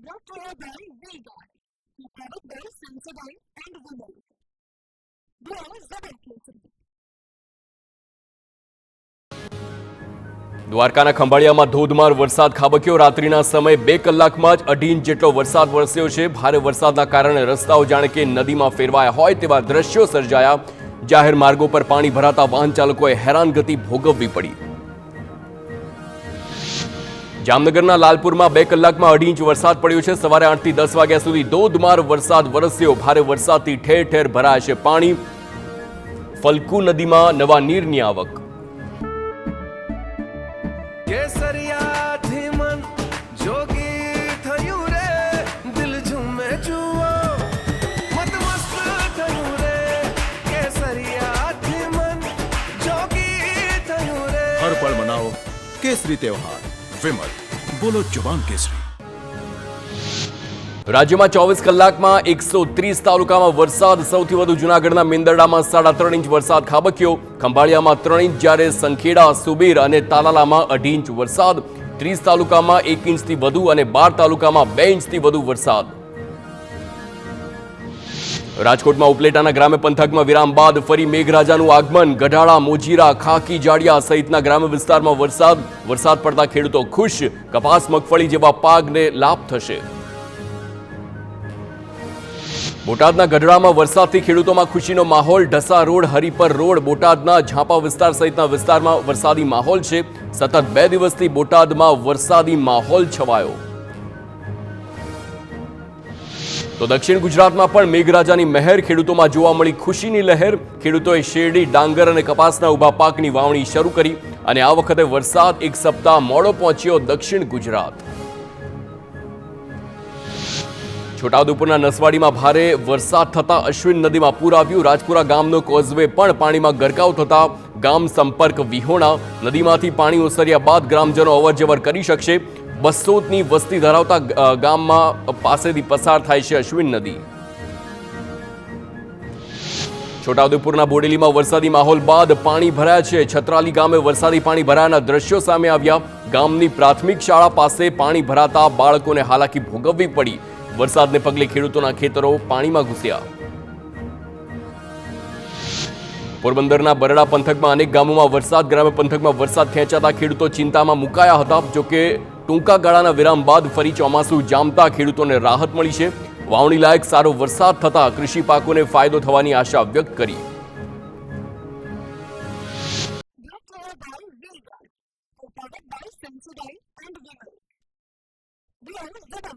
brought to you by V-Guard, prepared by Sensodyne and Vimal. Blue Zebra. દ્વારકાના ખંભાળિયામાં ધોધમાર વરસાદ ખાબક્યો. રાત્રિના સમયે 2 કલાકમાં જ 2.5 ઇંચ જેટલો વરસાદ વરસ્યો છે. ભારે વરસાદના કારણે રસ્તાઓ જાણે કે નદીમાં ફેરવાયા હોય તેવા દ્રશ્યો સર્જાયા. જાહેર માર્ગો પર પાણી ભરાતા વાહન ચાલકોએ હેરાનગતિ ભોગવવી પડી. જામનગરના લાલપુરમાં 2 કલાકમાં 2.5 ઇંચ વરસાદ પડ્યો છે. સવારે 8 થી 10 વાગ્યા સુધી ધોધમાર વરસાદ વરસ્યો. ભારે વરસાદથી ઠેર ઠેર ભરાયા છે પાણી. ફલકુ નદીમાં નવા નીરની આવક. કેસરિયાથી મન જોગી થયું રે, દિલ ઝૂમે જુઓ મત મસ્ત થયું રે. કેસરિયાથી મન જોગી થયું રે. હર પળ મનાવો કેસરી તહેવાર. વિમલ, બોલો જુબાન કેસરી. રાજ્યમાં 24 કલાકમાં 130 તાલુકામાં વરસાદ. સૌથી વધુ જૂનાગઢના મેંદરડામાં 3.5 ઇંચ વરસાદ ખાબક્યો. ખંભાળિયામાં 3 ઇંચ, જ્યારે સંખેડા, સુબીર અને તાલાલામાં 2.5 ઇંચ વરસાદ. 30 તાલુકામાં 1 ઇંચથી વધુ અને 12 તાલુકામાં 2 ઇંચથી વધુ વરસાદ. રાજકોટમાં ઉપલેટાના ગ્રામ્ય પંથકમાં વિરામ બાદ ફરી મેઘરાજાનું આગમન. ગઢાળા, મોજીરા, ખાકી, જાડિયા સહિતના ગ્રામ્ય વિસ્તારમાં વરસાદ પડતા ખેડૂતો ખુશ. કપાસ, મગફળી જેવા પાકને લાભ થશે. બોટાદના ગઢડામાં વરસાદથી ખેડૂતોમાં ખુશીનો માહોલ. ઢસા રોડ, હરિપર રોડ, બોટાદના ઝાંપા વિસ્તાર સહિતના વિસ્તારમાં વરસાદી માહોલ છે. સતત 2 દિવસથી બોટાદમાં વરસાદી માહોલ છવાયો. તો દક્ષિણ ગુજરાતમાં પણ મેઘરાજાની મહેર. ખેડૂતોમાં જોવા મળી ખુશીની લહેર. ખેડૂતોએ શેરડી, ડાંગર અને કપાસના ઊભા પાકની વાવણી શરૂ કરી અને આ વખતે વરસાદ 1 સપ્તાહ મોડો પહોંચ્યો દક્ષિણ ગુજરાત. છોટાઉદેપુરના નસવાડીમાં ભારે વરસાદ થતા અશ્વિન નદીમાં પૂર આવ્યું. રાજપુરા ગામનો કોઝવે પણ પાણીમાં ગરકાવ થતા ગામ સંપર્ક વિહોણા. નદીમાંથી પાણી ઓસર્યા બાદ ગ્રામજનો અવરજવર કરી શકશે. 200ની વસ્તી ધરાવતા ગામમાં પાસેથી પસાર થાય છે અશ્વિન નદી. છોટાઉદેપુરના બોડેલીમાં વરસાદી માહોલ બાદ પાણી ભરાયા છે. છત્રાલી ગામે વરસાદી પાણી ભરાયાના દ્રશ્યો સામે આવ્યા. ગામની પ્રાથમિક શાળા પાસે પાણી ભરાતા બાળકોને હાલાકી ભોગવવી પડી. વરસાદને પગલે ખેડૂતોના ખેતરો પાણીમાં ઘૂસ્યા. પોરબંદરના બરડા પંથકમાં અનેક ગામોમાં વરસાદ. ગ્રામ્ય પંથકમાં વરસાદ ખેંચાતા ખેડૂતો ચિંતામાં મુકાયા હતા. જોકે ટૂંકા ગાળાના વિરામ બાદ ફરી ચોમાસું જામતા ખેડૂતોને રાહત મળી છે. વાવણી લાયક સારો વરસાદ થતા કૃષિ પાકોને ફાયદો થવાની આશા વ્યક્ત કરી. Prepared by Sensodyne and Vimal. Blue Zebra.